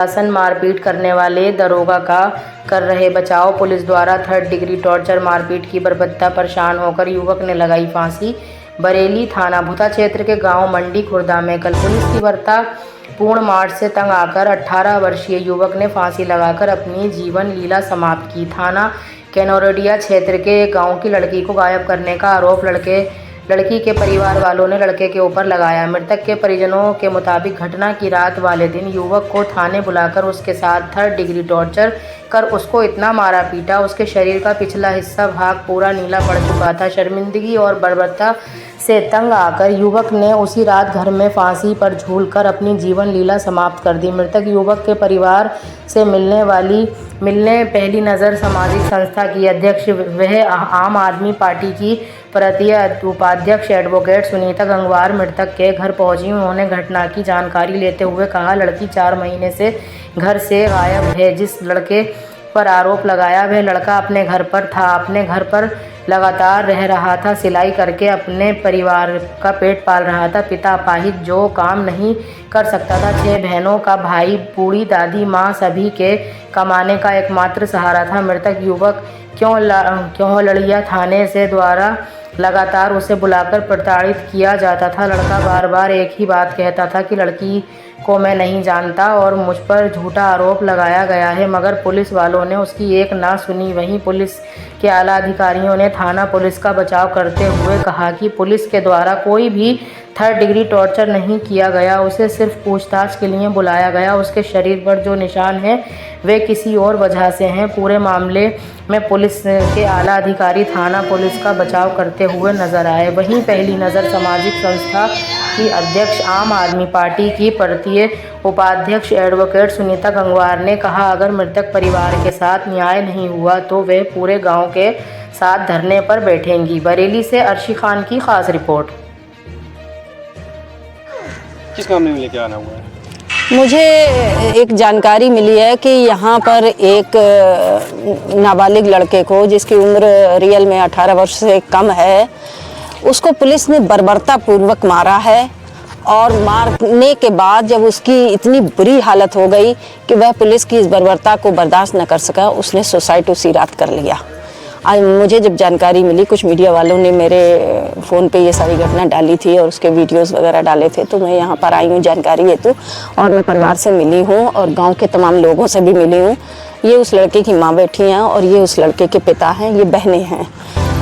शासन मारपीट करने वाले दरोगा का कर रहे बचाव। पुलिस द्वारा 3rd डिग्री टॉर्चर मारपीट की बर्बरता परेशान होकर युवक ने लगाई फांसी। बरेली थाना भुता क्षेत्र के गांव मंडी खुर्दा में कल पुलिस की बर्बरतापूर्ण मार से तंग आकर 18 वर्षीय युवक ने फांसी लगाकर अपनी जीवन लीला समाप्त की। थाना कैनोरडिया क्षेत्र के एक गाँव की लड़की को गायब करने का आरोप लड़की के परिवार वालों ने लड़के के ऊपर लगाया। मृतक के परिजनों के मुताबिक घटना की रात वाले दिन युवक को थाने बुलाकर उसके साथ 3rd डिग्री टॉर्चर कर उसको इतना मारा पीटा, उसके शरीर का पिछला हिस्सा भाग पूरा नीला पड़ चुका था। शर्मिंदगी और बर्बरता से तंग आकर युवक ने उसी रात घर में फांसी पर झूलकर अपनी जीवन लीला समाप्त कर दी। मृतक युवक के परिवार से मिलने पहली नज़र सामाजिक संस्था की अध्यक्ष वह आम आदमी पार्टी की प्रांतीय उपाध्यक्ष एडवोकेट सुनीता गंगवार मृतक के घर पहुंची। उन्होंने घटना की जानकारी लेते हुए कहा, लड़की 4 महीने से घर से गायब है। जिस लड़के पर आरोप लगाया वह लड़का अपने घर पर था, अपने घर पर लगातार रह रहा था, सिलाई करके अपने परिवार का पेट पाल रहा था। पिता अपाहिज जो काम नहीं कर सकता था, 6 बहनों का भाई, बूढ़ी दादी, माँ सभी के कमाने का एकमात्र सहारा था। मृतक युवक क्यों लड़िया थाने से द्वारा लगातार उसे बुलाकर प्रताड़ित किया जाता था। लड़का बार बार एक ही बात कहता था कि लड़की को मैं नहीं जानता और मुझ पर झूठा आरोप लगाया गया है, मगर पुलिस वालों ने उसकी एक ना सुनी। वहीं पुलिस के आला अधिकारियों ने थाना पुलिस का बचाव करते हुए कहा कि पुलिस के द्वारा कोई भी 3rd डिग्री टॉर्चर नहीं किया गया, उसे सिर्फ पूछताछ के लिए बुलाया गया। उसके शरीर पर जो निशान हैं वे किसी और वजह से हैं। पूरे मामले में पुलिस के आला अधिकारी थाना पुलिस का बचाव करते हुए नजर आए। वहीं पहली नज़र सामाजिक संस्था की अध्यक्ष आम आदमी पार्टी की प्रांतीय उपाध्यक्ष एडवोकेट सुनीता गंगवार ने कहा, अगर मृतक परिवार के साथ न्याय नहीं हुआ तो वे पूरे गांव के साथ धरने पर बैठेंगी। बरेली से अर्शी खान की खास रिपोर्ट। किस मामले में लेके आना हुआ है? मुझे एक जानकारी मिली है कि यहाँ पर एक नाबालिग लड़के को, जिसकी उम्र रियल में 18 वर्ष से कम है, उसको पुलिस ने बर्बरतापूर्वक मारा है। और मारने के बाद जब उसकी इतनी बुरी हालत हो गई कि वह पुलिस की इस बर्बरता को बर्दाश्त न कर सका, उसने सुसाइड उसी रात कर लिया। आज मुझे जब जानकारी मिली, कुछ मीडिया वालों ने मेरे फ़ोन पे ये सारी घटना डाली थी और उसके वीडियोस वगैरह डाले थे, तो मैं यहाँ पर आई हूँ जानकारी हेतु। और मैं परिवार से मिली हूँ और गांव के तमाम लोगों से भी मिली हूँ। ये उस लड़के की माँ बैठी हैं और ये उस लड़के के पिता हैं, ये बहनें हैं।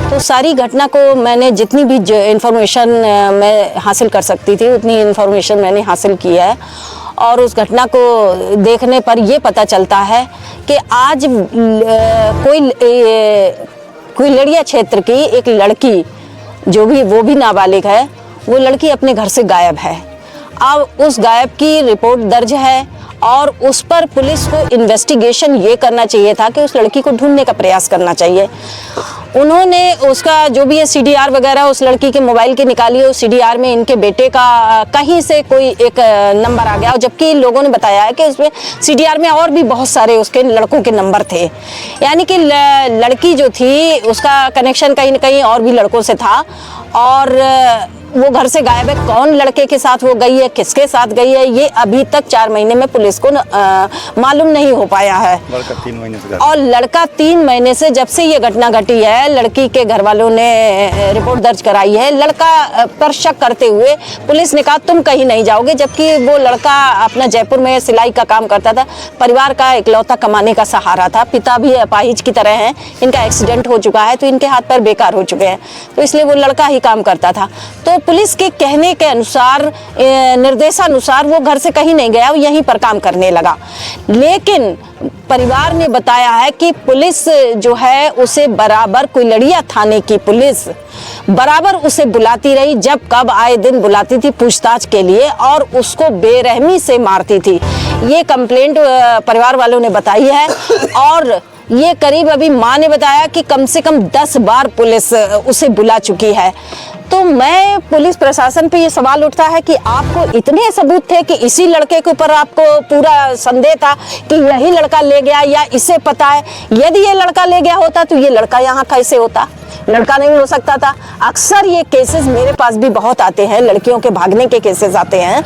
तो सारी घटना को मैंने जितनी भी इन्फॉर्मेशन मैं हासिल कर सकती थी उतनी इन्फॉर्मेशन मैंने हासिल की है। और उस घटना को देखने पर ये पता चलता है कि आज कोई लड़िया क्षेत्र की एक लड़की, जो भी वो भी नाबालिग है, वो लड़की अपने घर से गायब है। अब उस गायब की रिपोर्ट दर्ज है और उस पर पुलिस को इन्वेस्टिगेशन ये करना चाहिए था कि उस लड़की को ढूंढने का प्रयास करना चाहिए। उन्होंने उसका जो भी है CDR वगैरह उस लड़की के मोबाइल की निकाली है। उस CDR में इनके बेटे का कहीं से कोई एक नंबर आ गया, जबकि लोगों ने बताया है कि उसमें CDR में और भी बहुत सारे उसके लड़कों के नंबर थे। यानी कि लड़की जो थी उसका कनेक्शन कहीं न कहीं और भी लड़कों से था और वो घर से गायब है। कौन लड़के के साथ वो गई है, किसके साथ गई है, ये अभी तक 4 महीने में पुलिस को मालूम नहीं हो पाया है। लड़का 3 महीने से और लड़का 3 महीने से, जब से ये घटना घटी है, लड़की के घर वालों ने रिपोर्ट दर्ज कराई है। लड़का पर शक करते हुए पुलिस ने कहा तुम कहीं नहीं जाओगे, जबकि वो लड़का अपना जयपुर में सिलाई का काम करता था, परिवार का इकलौता कमाने का सहारा था। पिता भी अपाहिज की तरह हैं, इनका एक्सीडेंट हो चुका है तो इनके हाथ पैर बेकार हो चुके हैं, तो इसलिए वो लड़का ही काम करता था। तो पुलिस के कहने के अनुसार, निर्देशानुसार वो घर से कहीं नहीं गया, वो यहीं पर काम करने लगा। लेकिन परिवार ने बताया है कि पुलिस जो है उसे बराबर, कुलड़िया थाने की पुलिस बराबर उसे बुलाती रही, जब कब आए दिन बुलाती थी पूछताछ के लिए और उसको बेरहमी से मारती थी। ये कंप्लेंट परिवार वालों ने बताई है। और ये करीब अभी माँ ने बताया कि कम से कम 10 बार पुलिस उसे बुला चुकी है। तो मैं पुलिस प्रशासन पे ये सवाल उठता है कि आपको इतने सबूत थे कि इसी लड़के के ऊपर आपको पूरा संदेह था कि यही लड़का ले गया या इसे पता है। यदि ये लड़का ले गया होता तो ये लड़का यहाँ कैसे होता? लड़का नहीं हो सकता था। अक्सर ये केसेस मेरे पास भी बहुत आते हैं, लड़कियों के भागने के केसेस आते हैं।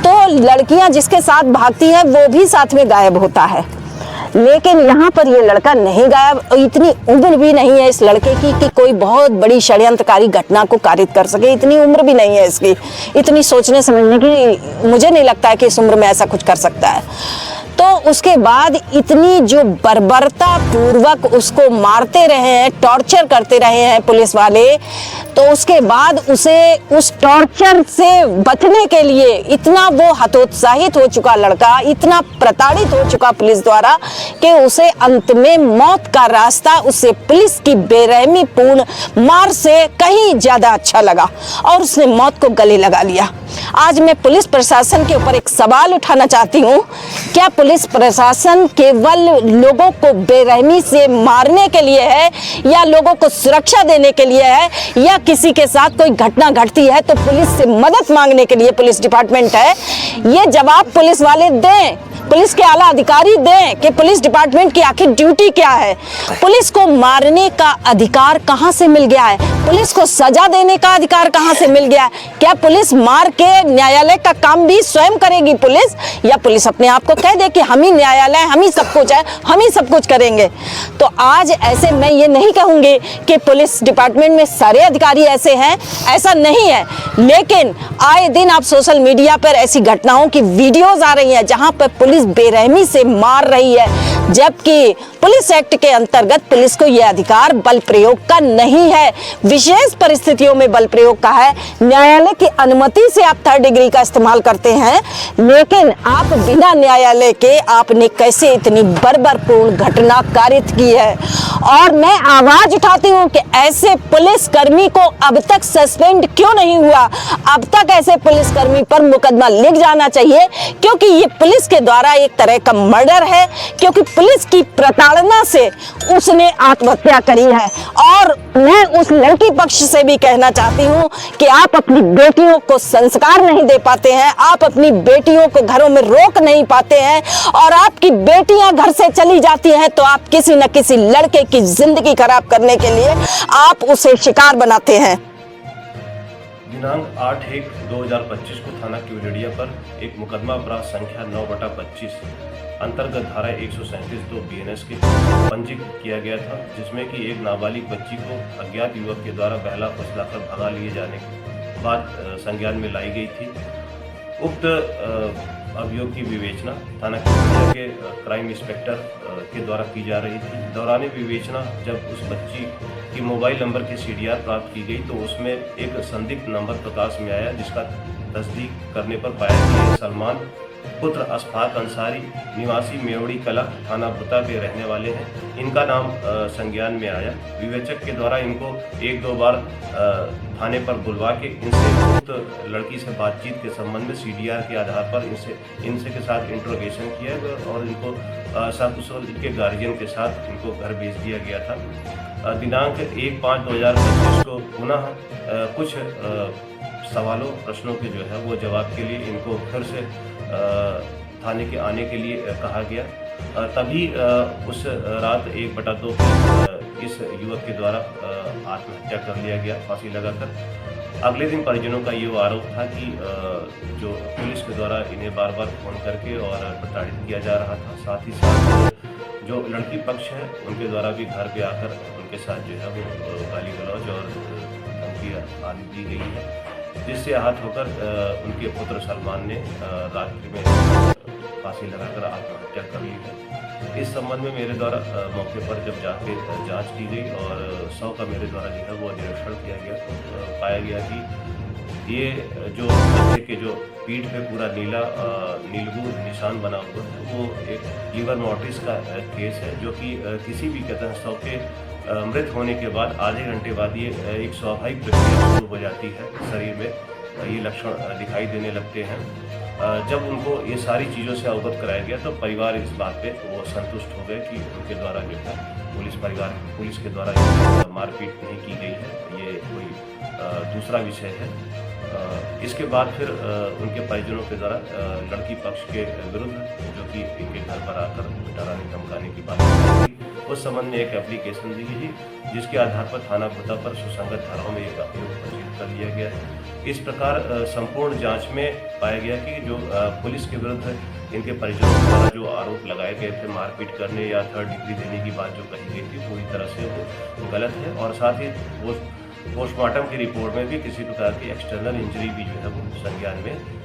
तो लड़कियां जिसके साथ भागती हैं वो भी साथ में गायब होता है। लेकिन यहाँ पर ये लड़का नहीं गायब, इतनी उम्र भी नहीं है इस लड़के की कि कोई बहुत बड़ी षड्यंत्रकारी घटना को कारित कर सके। इतनी उम्र भी नहीं है इसकी, इतनी सोचने समझने की मुझे नहीं लगता है कि इस उम्र में ऐसा कुछ कर सकता है। तो उसके बाद इतनी जो बर्बरता पूर्वक उसको मारते रहे हैं, टॉर्चर करते रहे हैं पुलिस वाले, तो उसके बाद उसे उस टॉर्चर से बचने के लिए इतना वो हतोत्साहित हो चुका लड़का, इतना प्रताड़ित हो चुका पुलिस द्वारा कि उसे अंत में मौत का रास्ता उसे पुलिस की बेरहमी पूर्ण मार से कहीं ज्यादा अच्छा लगा और उसने मौत को गले लगा लिया। आज मैं पुलिस प्रशासन के ऊपर एक सवाल उठाना चाहती हूँ, क्या पुलिस प्रशासन केवल लोगों को बेरहमी से मारने के लिए है या लोगों को सुरक्षा देने के लिए है, या किसी के साथ कोई घटना घटती है तो पुलिस से मदद मांगने के लिए पुलिस डिपार्टमेंट है? ये जवाब पुलिस वाले दें, पुलिस के आला अधिकारी दें कि पुलिस डिपार्टमेंट की आखिर ड्यूटी क्या है। पुलिस को मारने का अधिकार कहां से मिल गया है? पुलिस को सजा देने का अधिकार कहां से मिल गया है? क्या पुलिस मार के न्यायालय का काम भी स्वयं करेगी पुलिस, या पुलिस अपने आप को कह दे कि हम ही न्यायालय, हम ही सब कुछ है, हम ही सब कुछ करेंगे? तो आज ऐसे मैं ये नहीं कहूंगी कि पुलिस डिपार्टमेंट में सारे अधिकारी ऐसे हैं, ऐसा नहीं है, लेकिन आए दिन आप सोशल मीडिया पर ऐसी घटनाओं की वीडियोज आ रही हैं जहां पर पुलिस बेरहमी से मार रही है, जबकि पुलिस एक्ट के अंतर्गत पुलिस को यह अधिकार बल प्रयोग का नहीं है। विशेष परिस्थितियों में बल प्रयोग का है। न्यायालय की अनुमति से आप 3rd डिग्री का इस्तेमाल करते हैं, लेकिन आप बिना न्यायालय के आपने कैसे इतनी बर्बरपूर्ण घटना कारित की है। और मैं आवाज उठाती हूँ कि ऐसे पुलिसकर्मी को अब तक सस्पेंड क्यों नहीं हुआ? अब तक ऐसे पुलिसकर्मी पर मुकदमा लिख जाना चाहिए, क्योंकि ये पुलिस के द्वारा एक तरह का मर्डर है, क्योंकि पुलिस की प्रताड़ना से उसने आत्महत्या करी है। और मैं उस लड़की पक्ष से भी कहना चाहती हूँ कि आप अपनी बेटियों को संस्कार नहीं दे पाते हैं, आप अपनी बेटियों को घरों में रोक नहीं पाते हैं, और आपकी बेटियां घर से चली जाती हैं तो आप किसी न किसी लड़के की जिंदगी खराब करने के लिए आप उसे शिकार बनाते हैं। दिनांक 8/1/2025 को थाना क्यूरेडिया पर एक मुकदमा अपराध संख्या 9/25 अंतर्गत धारा 137(2) BNS के पंजीकृत किया गया था, जिसमें कि एक नाबालिग बच्ची को अज्ञात युवक के द्वारा बहला फुसलाकर भगा लिए जाने के बाद संज्ञान में लाई गई थी। उक्त अभियोग की विवेचना थाना क्यूरेडिया के क्राइम इंस्पेक्टर के द्वारा की जा रही थी। दौरान विवेचना जब उस बच्ची की मोबाइल नंबर की CDR प्राप्त की गई तो उसमें एक संदिग्ध नंबर प्रकाश में आया, जिसका तस्दीक करने पर पाया कि ये सलमान पुत्र अशफाक अंसारी निवासी मेवड़ी कला थाना भुता के रहने वाले हैं। इनका नाम संज्ञान में आया। विवेचक के द्वारा इनको 1-2 बार थाने पर बुलवा के इनसे उक्त लड़की से बातचीत के संबंध में CDR के आधार पर इनसे के साथ इंट्रोगेशन किया गया और इनको सकुशल इनके गार्जियन के साथ इनको घर भेज दिया गया था। दिनांक 1/5/2025 को पुनः कुछ सवालों प्रश्नों के जो है वो जवाब के लिए इनको फिर से थाने के आने के लिए कहा गया। तभी उस रात 1/2 इस युवक के द्वारा आत्महत्या कर लिया गया फांसी लगाकर। अगले दिन परिजनों का ये आरोप था कि जो पुलिस के द्वारा इन्हें बार बार फोन करके और प्रताड़ित किया जा रहा था। साथ ही साथ जो लड़की पक्ष है उनके द्वारा भी घर पे आकर उनके साथ जो है वो गाली गलौज और धमकी आदि दी गई है, जिससे आहत होकर उनके पुत्र सलमान ने रात्रि में फांसी लगाकर आत्महत्या कर ली है। इस संबंध में मेरे द्वारा मौके पर जब जाके जांच की गई और 100 का मेरे द्वारा जो है वो निरीक्षण किया गया तो पाया गया कि ये जो बच्चे के जो पीठ पे पूरा नीलगू निशान बना हुआ है वो एक लीवर मोटिस का केस है, जो कि किसी भी कतन शव के मृत होने के बाद आधे घंटे बाद ये एक स्वाभाविक प्रक्रिया शुरू हो जाती है। शरीर में ये लक्षण दिखाई देने लगते हैं। जब उनको ये सारी चीज़ों से अवगत कराया गया तो परिवार इस बात पे वो संतुष्ट हो गए कि उनके द्वारा जो है पुलिस के द्वारा मारपीट नहीं की गई है, ये कोई दूसरा विषय है। इसके बाद फिर उनके परिजनों के द्वारा लड़की पक्ष के विरुद्ध जो कि इनके घर पर आकर डराने धमकाने की बात की, उस संबंध में एक एप्लीकेशन दी गई जिसके आधार पर थाना भूता पर सुसंगत धाराओं में एक अभियोग पंजीकृत कर लिया गया है। इस प्रकार संपूर्ण जांच में पाया गया कि जो पुलिस के विरुद्ध इनके परिजनों द्वारा जो आरोप लगाए गए थे मारपीट करने या थर्ड डिग्री देने की बात जो कही गई थी पूरी तरह से वो गलत है और साथ ही वो पोस्टमार्टम की रिपोर्ट में भी किसी प्रकार की एक्सटर्नल इंजरी भी जो है वो संज्ञान में